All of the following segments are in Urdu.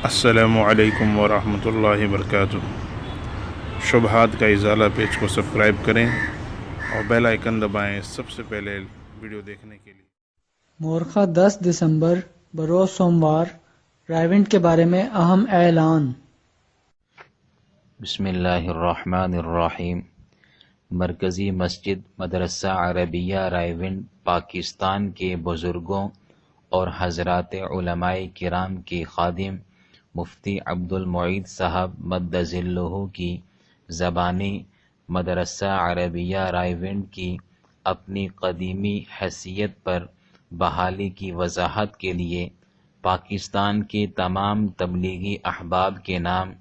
السلام علیکم ورحمۃ اللہ وبرکاتہ۔ شبہات کا ازالہ پیج کو سبسکرائب کریں اور بیل آئیکن دبائیں سب سے پہلے ویڈیو دیکھنے کے لیے۔ مورخہ 10 دسمبر بروز سوموار رائیونٹ کے بارے میں اہم اعلان۔ بسم اللہ الرحمن الرحیم۔ مرکزی مسجد مدرسہ عربیہ رائیونٹ پاکستان کے بزرگوں اور حضرات علماء کرام کے خادم مفتی عبد المعید صاحب مد ظلہ کی زبانی مدرسہ عربیہ رائیونٹ کی اپنی قدیمی حیثیت پر بحالی کی وضاحت کے لیے پاکستان کے تمام تبلیغی احباب کے نام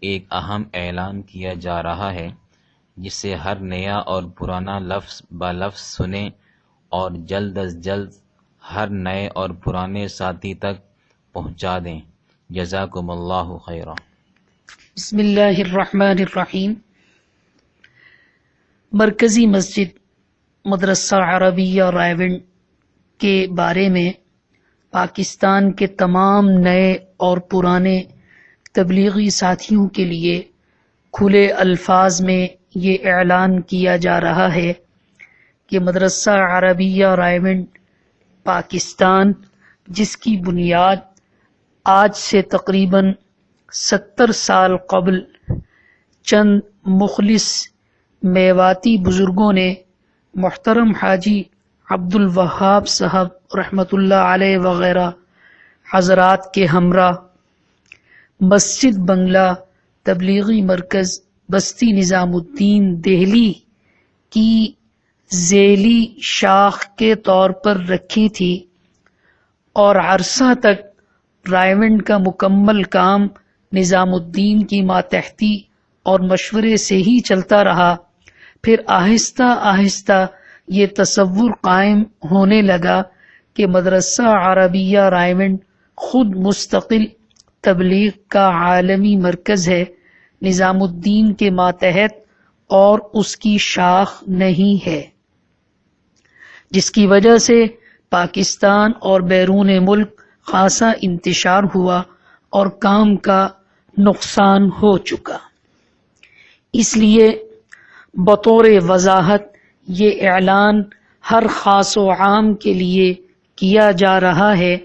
ایک اہم اعلان کیا جا رہا ہے، جسے ہر نیا اور پرانا لفظ بلفظ سنیں اور جلد از جلد ہر نئے اور پرانے ساتھی تک پہنچا دیں۔ جزاکم اللہ خیرا۔ بسم اللہ الرحمن الرحیم۔ مرکزی مسجد مدرسہ عربیہ رائیونٹ کے بارے میں پاکستان کے تمام نئے اور پرانے تبلیغی ساتھیوں کے لیے کھلے الفاظ میں یہ اعلان کیا جا رہا ہے کہ مدرسہ عربیہ رائیونٹ پاکستان، جس کی بنیاد آج سے تقریباً 70 سال قبل چند مخلص میواتی بزرگوں نے محترم حاجی عبد الوہاب صاحب رحمۃ اللہ علیہ وغیرہ حضرات کے ہمراہ مسجد بنگلہ تبلیغی مرکز بستی نظام الدین دہلی کی ذیلی شاخ کے طور پر رکھی تھی، اور عرصہ تک رائیونٹ کا مکمل کام نظام الدین کی ماتحتی اور مشورے سے ہی چلتا رہا۔ پھر آہستہ آہستہ یہ تصور قائم ہونے لگا کہ مدرسہ عربیہ رائیونٹ خود مستقل تبلیغ کا عالمی مرکز ہے، نظام الدین کے ماتحت اور اس کی شاخ نہیں ہے، جس کی وجہ سے پاکستان اور بیرون ملک خاصا انتشار ہوا اور کام کا نقصان ہو چکا۔ اس لیے بطور وضاحت یہ اعلان ہر خاص و عام کے لیے کیا جا رہا ہے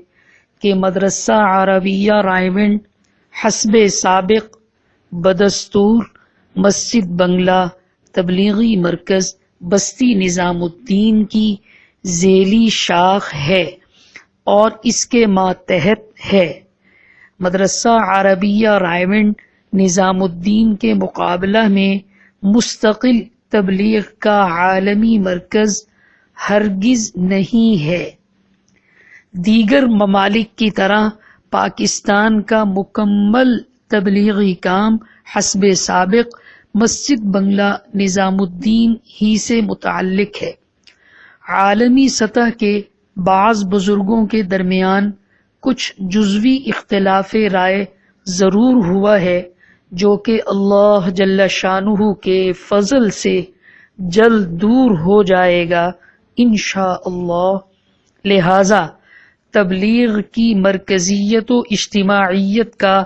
کہ مدرسہ عربیہ رائیونٹ حسب سابق بدستور مسجد بنگلہ تبلیغی مرکز بستی نظام الدین کی ذیلی شاخ ہے اور اس کے ماتحت ہے۔ مدرسہ عربیہ رائیونٹ نظام الدین کے مقابلہ میں مستقل تبلیغ کا عالمی مرکز ہرگز نہیں ہے۔ دیگر ممالک کی طرح پاکستان کا مکمل تبلیغی کام حسب سابق مسجد بنگلہ نظام الدین ہی سے متعلق ہے۔ عالمی سطح کے بعض بزرگوں کے درمیان کچھ جزوی اختلاف رائے ضرور ہوا ہے، جو کہ اللہ جل شانہ کے فضل سے جلد دور ہو جائے گا انشاءاللہ۔ لہذا تبلیغ کی مرکزیت و اجتماعیت کا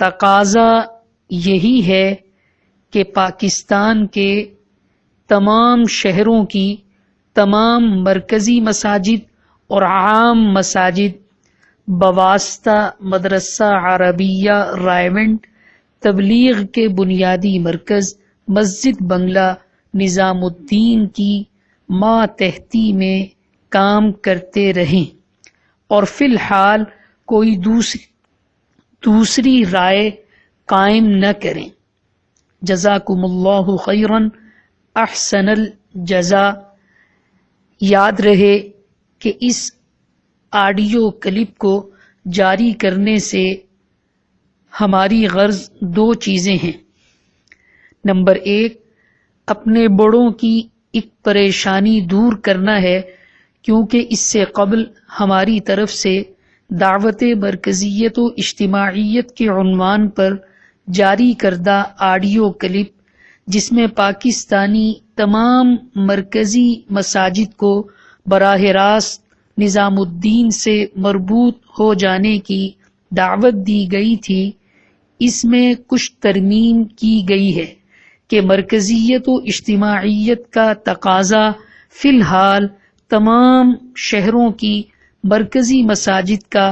تقاضا یہی ہے کہ پاکستان کے تمام شہروں کی تمام مرکزی مساجد اور عام مساجد بواسطہ مدرسہ عربیہ رائیونٹ تبلیغ کے بنیادی مرکز مسجد بنگلہ نظام الدین کی ماتحتی میں کام کرتے رہیں اور فی الحال کوئی دوسری رائے قائم نہ کریں۔ جزاکم اللہ خیرا، احسن الجزا۔ یاد رہے کہ اس آڈیو کلپ کو جاری کرنے سے ہماری غرض دو چیزیں ہیں۔ نمبر 1، اپنے بڑوں کی ایک پریشانی دور کرنا ہے، کیونکہ اس سے قبل ہماری طرف سے دعوت مرکزیت و اجتماعیت کے عنوان پر جاری کردہ آڈیو کلپ، جس میں پاکستانی تمام مرکزی مساجد کو براہ راست نظام الدین سے مربوط ہو جانے کی دعوت دی گئی تھی اس میں کچھ ترمیم کی گئی ہے کہ مرکزیت و اجتماعیت کا تقاضا فی الحال تمام شہروں کی مرکزی مساجد کا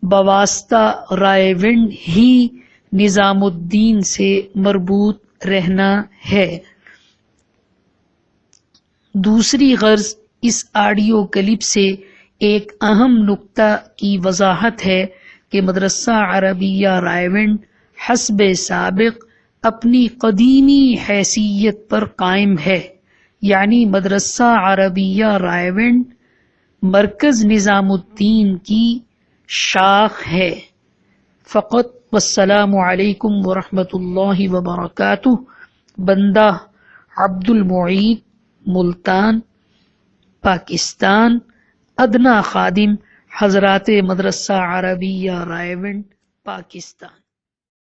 بواسطہ رائے ونڈ ہی نظام الدین سے مربوط رہنا ہے۔ دوسری غرض اس آڈیو کلپ سے ایک اہم نکتہ کی وضاحت ہے کہ مدرسہ عربیہ رائے ونڈ حسب سابق اپنی قدیمی حیثیت پر قائم ہے، یعنی مدرسہ عربیہ رائے ونڈ مرکز نظام الدین کی شاخ ہے فقط۔ والسلام علیکم ورحمۃ اللہ وبرکاتہ۔ بندہ عبد المعید، ملتان، پاکستان، ادنا خادم حضرات مدرسہ عربیہ رائے ونڈ، پاکستان۔